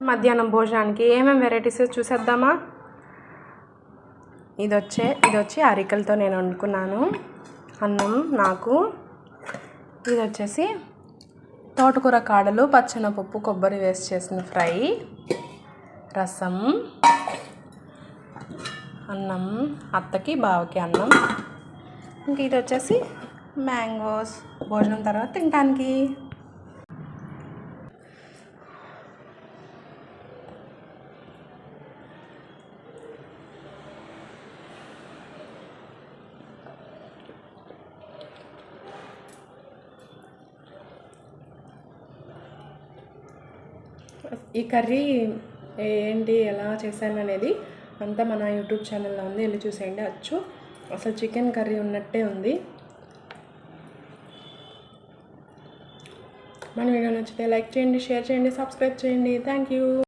మధ్యాహ్నం భోజనానికి ఏమేమి వెరైటీస్ చూసేద్దామా. ఇది వచ్చి అరికలతో నేను వండుకున్నాను అన్నం. నాకు ఇది వచ్చేసి తోటకూర కాడలు, పచ్చెనపప్పు, కొబ్బరి వేసి చేసిన ఫ్రై, రసం, అన్నం, అత్తకి బావకి అన్నం. ఇంక ఇది వచ్చేసి మ్యాంగోస్ భోజనం తర్వాత తినడానికి. ఈ కర్రీ ఏంటి ఎలా చేశాను అనేది అంతా మన యూట్యూబ్ ఛానల్లో ఉంది, వెళ్ళి చూసేయండి. అసలు చికెన్ కర్రీ ఉన్నట్టే ఉంది. మన వీడియో నచ్చితే లైక్ చేయండి, షేర్ చేయండి, సబ్స్క్రైబ్ చేయండి. Thank you.